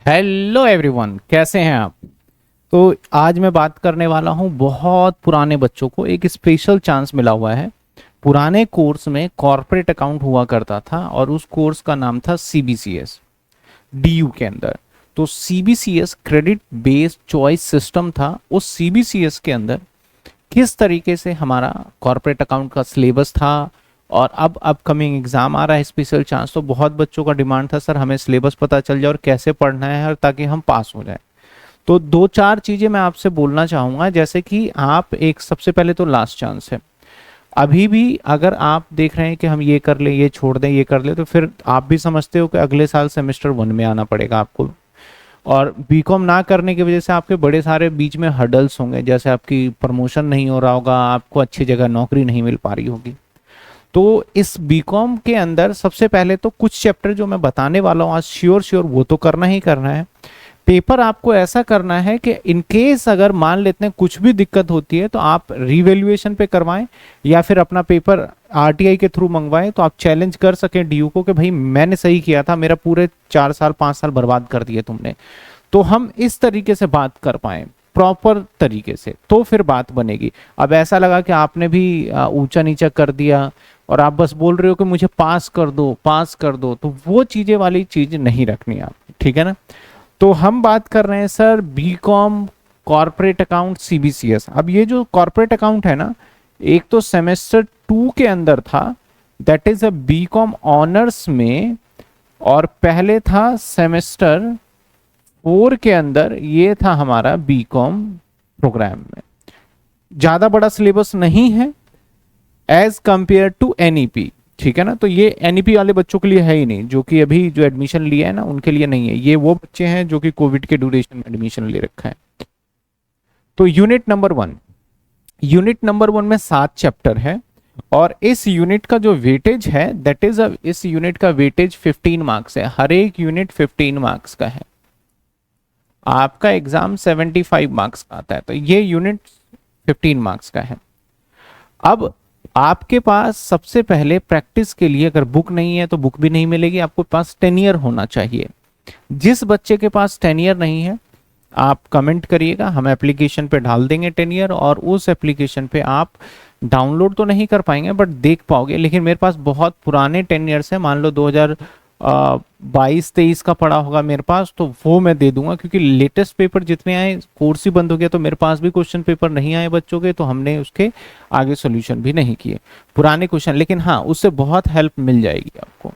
Hello everyone, कैसे हैं आप। तो आज मैं बात करने वाला हूं, बहुत पुराने बच्चों को एक स्पेशल चांस मिला हुआ है। पुराने कोर्स में कॉर्पोरेट अकाउंट हुआ करता था और उस कोर्स का नाम था सीबीसीएस डीयू के अंदर। तो CBCS credit based choice system था। उस सीबीसीएस के अंदर किस तरीके से हमारा कॉर्पोरेट अकाउंट का सिलेबस था, और अब अपकमिंग एग्जाम आ रहा है स्पेशल चांस, तो बहुत बच्चों का डिमांड था सर हमें सिलेबस पता चल जाए और कैसे पढ़ना है और ताकि हम पास हो जाए। तो दो चार चीजें मैं आपसे बोलना चाहूंगा, जैसे कि आप एक सबसे पहले तो लास्ट चांस है। अभी भी अगर आप देख रहे हैं कि हम ये कर लें, ये छोड़ दें, ये कर लें, तो फिर आप भी समझते हो कि अगले साल सेमेस्टर 1 में आना पड़ेगा आपको। और बीकॉम ना करने की वजह से आपके बड़े सारे बीच में हर्डल्स होंगे, जैसे आपकी प्रमोशन नहीं हो रहा होगा, आपको अच्छी जगह नौकरी नहीं मिल पा रही होगी। तो इस बीकॉम के अंदर सबसे पहले तो कुछ चैप्टर जो मैं बताने वाला हूँ आज, श्योर श्योर वो तो करना ही करना है। पेपर आपको ऐसा करना है कि इन केस अगर मान लेते हैं कुछ भी दिक्कत होती है तो आप रिवैल्यूएशन पे करवाएं या फिर अपना पेपर आरटीआई के थ्रू मंगवाएं, तो आप चैलेंज कर सकें डीयू को कि भाई मैंने सही किया था, मेरा पूरे 4 साल 5 साल बर्बाद कर दिए तुमने। तो हम इस तरीके से बात कर पाए प्रॉपर तरीके से, तो फिर बात बनेगी। अब ऐसा लगा कि आपने भी ऊंचा नीचा कर दिया और आप बस बोल रहे हो कि मुझे पास कर दो पास कर दो, तो वो चीजें वाली चीज नहीं रखनी आप, ठीक है ना। तो हम बात कर रहे हैं sir B Com corporate account CBCS. अब ये जो कॉर्पोरेट अकाउंट है ना, एक तो सेमेस्टर 2 के अंदर था, that is a B Com honours में, और पहले था सेमेस्टर 4 के अंदर, ये था हमारा बीकॉम प्रोग्राम में। ज्यादा बड़ा सिलेबस नहीं है एज कंपेयर टू एनईपी, ठीक है ना। तो ये एनईपी वाले बच्चों के लिए है ही नहीं, जो कि अभी जो एडमिशन लिया है ना उनके लिए नहीं है। ये वो बच्चे हैं जो कि कोविड के ड्यूरेशन में एडमिशन ले रखा है। तो यूनिट नंबर 1 में 7 चैप्टर है, और इस यूनिट का जो वेटेज है दैट इज इस यूनिट का वेटेज 15 मार्क्स है। हर एक यूनिट 15 मार्क्स का है। आपका एग्जाम 75 मार्क्स का आता है, तो ये यूनिट 15 मार्क्स का है। अब आपके पास सबसे पहले प्रैक्टिस के लिए अगर बुक नहीं है तो बुक भी नहीं मिलेगी, आपको पास टेनियर होना चाहिए। जिस बच्चे के पास टेनियर नहीं है आप कमेंट करिएगा, हम एप्लीकेशन पे डाल देंगे टेनियर, और उस एप्लीकेशन पे आप डाउनलोड तो नहीं कर पाएंगे बट देख पाओगे। लेकिन मेरे पास बहुत पुराने टेनियर्स हैं, मान लो 2022-23 का पड़ा होगा मेरे पास, तो वो मैं दे दूंगा, क्योंकि लेटेस्ट पेपर जितने आए कोर्स ही बंद हो गया, तो मेरे पास भी क्वेश्चन पेपर नहीं आए बच्चों के, तो हमने उसके आगे सॉल्यूशन भी नहीं किए पुराने क्वेश्चन। लेकिन हाँ, उससे बहुत हेल्प मिल जाएगी आपको।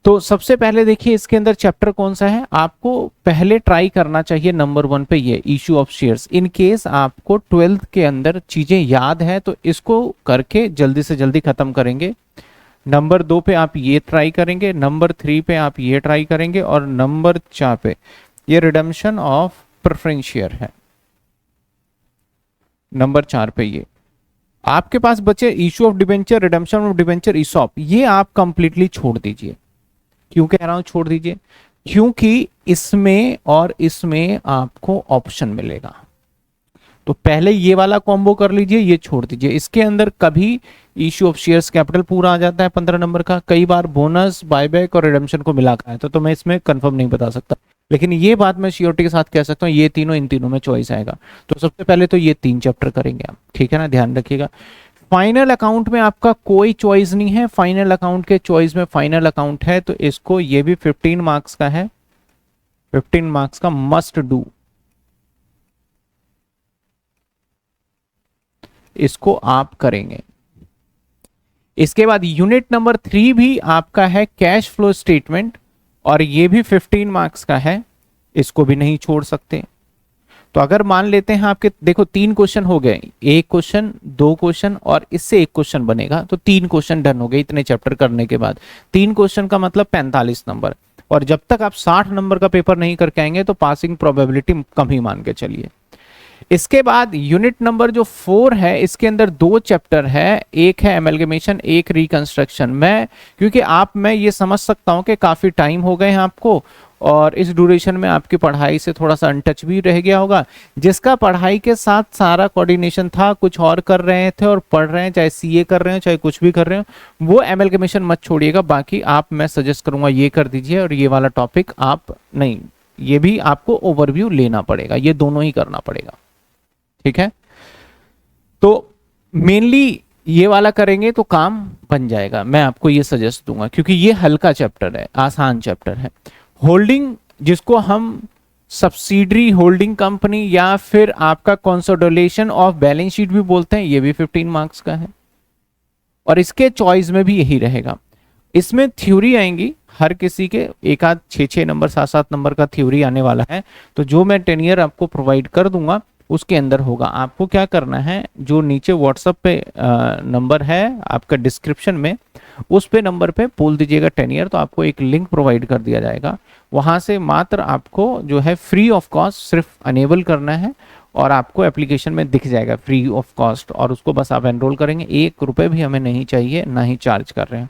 तो सबसे पहले देखिए इसके अंदर चैप्टर कौन सा है, आपको पहले ट्राई करना चाहिए नंबर 1 पे ये issue of shares. In case आपको 12th के अंदर चीजें याद है तो इसको करके जल्दी से जल्दी खत्म करेंगे। नंबर 2 पे आप ये ट्राई करेंगे, नंबर 3 पे आप ये ट्राई करेंगे, और नंबर 4 पे ये रिडम्पशन ऑफ प्रेफरेंस शेयर है। नंबर 4 पे ये आपके पास बचे issue of debenture, redemption of debenture, ESOP, ये आप कंप्लीटली छोड़ दीजिए। क्यों कह रहा हूं छोड़ दीजिए, क्योंकि इसमें और इसमें आपको ऑप्शन मिलेगा। तो पहले ये वाला कॉम्बो कर लीजिए, ये छोड़ दीजिए। इसके अंदर कभी इश्यू ऑफ शेयर्स कैपिटल पूरा आ जाता है 15 नंबर का, कई बार बोनस बायबैक और रिडेम्पशन को मिला कर है, तो मैं इसमें कंफर्म नहीं बता सकता, लेकिन ये बात मैं श्योरिटी के साथ कह सकता हूँ ये तीनों इन तीनों में चॉइस आएगा। तो सबसे पहले तो ये 3 चैप्टर करेंगे आप, ठीक है ना, ध्यान रखिएगा। फाइनल अकाउंट में आपका कोई चॉइस नहीं है, फाइनल अकाउंट के चॉइस में फाइनल अकाउंट है, तो इसको ये भी 15 मार्क्स का है, 15 मार्क्स का मस्ट डू, इसको आप करेंगे। इसके बाद यूनिट नंबर 3 भी आपका है कैश फ्लो स्टेटमेंट, और ये भी 15 मार्क्स का है, इसको भी नहीं छोड़ सकते। तो अगर मान लेते हैं आपके देखो 3 क्वेश्चन हो गए, 1 क्वेश्चन 2 क्वेश्चन और इससे 1 क्वेश्चन बनेगा, तो 3 क्वेश्चन डन हो गए इतने चैप्टर करने के बाद। 3 क्वेश्चन का मतलब 45 नंबर, और जब तक आप 60 नंबर का पेपर नहीं करके आएंगे तो पासिंग प्रोबेबिलिटी कम ही मान के चलिए। इसके बाद यूनिट नंबर जो 4 है, इसके अंदर 2 चैप्टर है, एक है एमलगमेशन, एक रिकंस्ट्रक्शन। मैं क्योंकि मैं ये समझ सकता हूं कि काफी टाइम हो गए हैं आपको, और इस ड्यूरेशन में आपकी पढ़ाई से थोड़ा सा अनटच भी रह गया होगा। जिसका पढ़ाई के साथ सारा कोऑर्डिनेशन था, कुछ और कर रहे थे और पढ़ रहे हैं, चाहे सीए कर रहे हो चाहे कुछ भी कर रहे हो, वो एमलगमेशन मत छोड़िएगा। बाकी आप, मैं सजेस्ट करूंगा ये कर दीजिए, और ये वाला टॉपिक आप नहीं, ये भी आपको ओवरव्यू लेना पड़ेगा, ये दोनों ही करना पड़ेगा, ठीक है। तो मेनली ये वाला करेंगे तो काम बन जाएगा, मैं आपको ये सजेस्ट दूंगा, क्योंकि ये हल्का चैप्टर है, आसान चैप्टर है। होल्डिंग, जिसको हम सब्सिडरी होल्डिंग कंपनी या फिर आपका कंसोलिडेशन ऑफ बैलेंस शीट भी बोलते हैं, ये भी 15 मार्क्स का है, और इसके चॉइस में भी यही रहेगा। इसमें थ्योरी आएंगी हर किसी के, एक आध 6-6 नंबर 7-7 नंबर का थ्योरी आने वाला है। तो जो मैं टेनियर आपको प्रोवाइड कर दूंगा उसके अंदर होगा। आपको क्या करना है, जो नीचे व्हाट्सएप पे नंबर है आपका डिस्क्रिप्शन में, उस पे नंबर पे बोल दीजिएगा टेनियर, तो आपको एक लिंक प्रोवाइड कर दिया जाएगा। वहां से मात्र आपको जो है फ्री ऑफ कॉस्ट सिर्फ अनेबल करना है, और आपको एप्लीकेशन में दिख जाएगा फ्री ऑफ कॉस्ट, और उसको बस आप एनरोल करेंगे। 1 रुपए भी हमें नहीं चाहिए, ना ही चार्ज कर रहे हैं।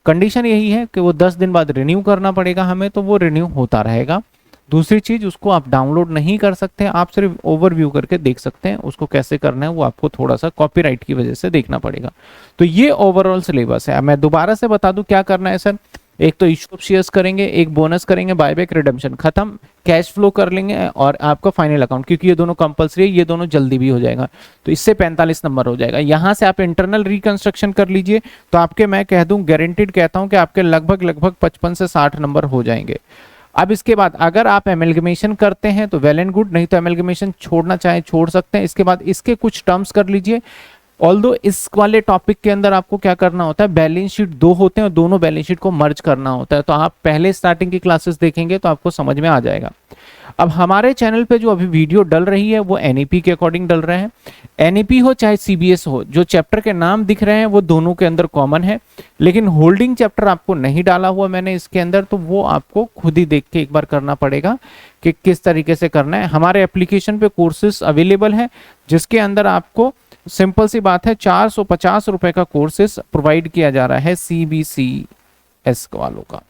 कंडीशन यही है कि वो 10 दिन बाद रिन्यू करना पड़ेगा हमें, तो वो रिन्यू होता रहेगा। दूसरी चीज, उसको आप डाउनलोड नहीं कर सकते, आप सिर्फ ओवरव्यू करके देख सकते हैं। उसको कैसे करना है वो आपको थोड़ा सा कॉपीराइट की वजह से देखना पड़ेगा। तो ये ओवरऑल सिलेबस है। अब मैं दोबारा से बता दूं क्या करना है सर। एक तो इशू ऑफ शेयर्स करेंगे, एक बोनस करेंगे, बायबैक, रिडेम्पशन खत्म, कैश फ्लो कर लेंगे, और आपका फाइनल अकाउंट, क्योंकि ये दोनों कंपलसरी है, ये दोनों जल्दी भी हो जाएगा, तो इससे 45 नंबर हो जाएगा। यहां से आप इंटरनल रिकंस्ट्रक्शन कर लीजिए, तो आपके, मैं कह दूं, गारंटीड कहता हूं कि आपके लगभग 55 से 60 नंबर हो जाएंगे। अब इसके बाद अगर आप एमलगमेशन करते हैं तो वेल एंड गुड, नहीं तो एमलगमेशन छोड़ना चाहे छोड़ सकते हैं। इसके बाद इसके कुछ टर्म्स कर लीजिए। ऑल्दो इस वाले टॉपिक के अंदर आपको क्या करना होता है, बैलेंस शीट 2 होते हैं और दोनों बैलेंस शीट को मर्ज करना होता है। तो आप पहले स्टार्टिंग की क्लासेस देखेंगे तो आपको समझ में आ जाएगा। अब हमारे चैनल पे जो अभी वीडियो डल रही है वो एनईपी के अकॉर्डिंग डल रहे हैं। एनईपी हो चाहे सीबीएस हो, जो चैप्टर के नाम दिख रहे हैं वो दोनों के अंदर कॉमन है, लेकिन होल्डिंग चैप्टर आपको नहीं डाला हुआ मैंने इसके अंदर, तो वो आपको खुद ही देख के एक बार करना पड़ेगा कि किस तरीके से करना है। हमारे एप्लीकेशन पे कोर्सेस अवेलेबल है, जिसके अंदर आपको सिंपल सी बात है 450 रुपए का कोर्सेस प्रोवाइड किया जा रहा है सीबीसीएस वालों का।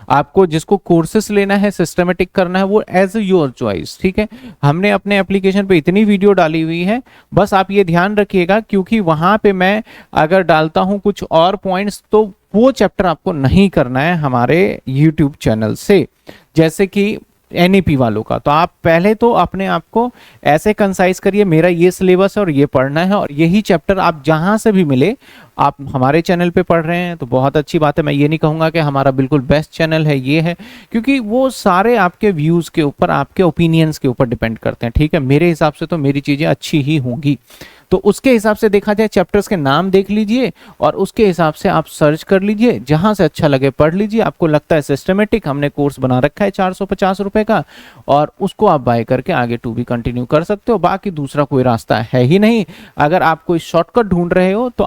आपको जिसको कोर्सेस लेना है, सिस्टमेटिक करना है, वो एज योर चॉइस, ठीक है। हमने अपने एप्लीकेशन पे इतनी वीडियो डाली हुई है, बस आप ये ध्यान रखिएगा, क्योंकि वहां पे मैं अगर डालता हूं कुछ और पॉइंट्स तो वो चैप्टर आपको नहीं करना है हमारे यूट्यूब चैनल से, जैसे कि एनईपी वालों का। तो आप पहले तो अपने आप को ऐसे कंसाइज करिए, मेरा ये सिलेबस है और ये पढ़ना है, और यही चैप्टर आप जहां से भी मिले, आप हमारे चैनल पे पढ़ रहे हैं तो बहुत अच्छी बात है। मैं ये नहीं कहूंगा कि हमारा बिल्कुल बेस्ट चैनल है, ये है, क्योंकि वो सारे आपके व्यूज के ऊपर, आपके ओपिनियंस के ऊपर डिपेंड करते हैं, ठीक है। मेरे हिसाब से तो मेरी चीजें अच्छी ही होंगी, तो उसके हिसाब से देखा जाए, चैप्टर्स के नाम देख लीजिए और उसके हिसाब से आप सर्च कर लीजिए, जहां से अच्छा लगे पढ़ लीजिए। आपको लगता है सिस्टमेटिक, हमने कोर्स बना रखा है 450 रुपए का, और उसको आप बाय करके आगे टू भी कंटिन्यू कर सकते हो। बाकी दूसरा कोई रास्ता है ही नहीं। अगर आप कोई शॉर्टकट ढूंढ रहे हो तो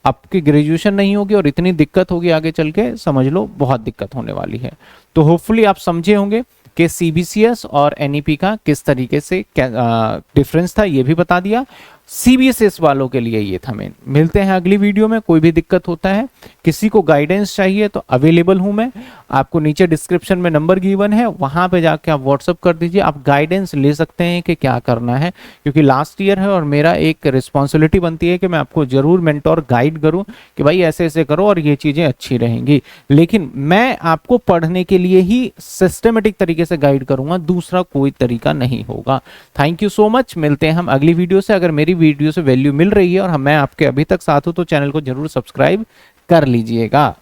आपकी ग्रेजुएशन नहीं होगी और इतनी दिक्कत होगी आगे चल के, समझ लो बहुत दिक्कत होने वाली है। तो होपफुली आप समझे होंगे कि सीबीसीएस और एनईपी का किस तरीके से डिफरेंस था, ये भी बता दिया। सीबीएसएस वालों के लिए ये था मेन। मिलते हैं अगली वीडियो में। कोई भी दिक्कत होता है, किसी को गाइडेंस चाहिए तो अवेलेबल हूं मैं, आपको नीचे डिस्क्रिप्शन में नंबर गिवन है, वहां पे जाके आप व्हाट्सअप कर दीजिए। आप गाइडेंस ले सकते हैं कि क्या करना है, क्योंकि लास्ट ईयर है और मेरा एक रिस्पॉन्सिबिलिटी बनती है कि मैं आपको जरूर मेंटोर गाइड करूं कि भाई ऐसे ऐसे करो और ये चीजें अच्छी रहेंगी। लेकिन मैं आपको पढ़ने के लिए ही सिस्टमेटिक तरीके से गाइड करूंगा, दूसरा कोई तरीका नहीं होगा। Thank you so much. मिलते हैं हम अगली वीडियो से। अगर मेरी वीडियो से वैल्यू मिल रही है और मैं आपके अभी तक साथ हूं तो चैनल को जरूर सब्सक्राइब कर लीजिएगा।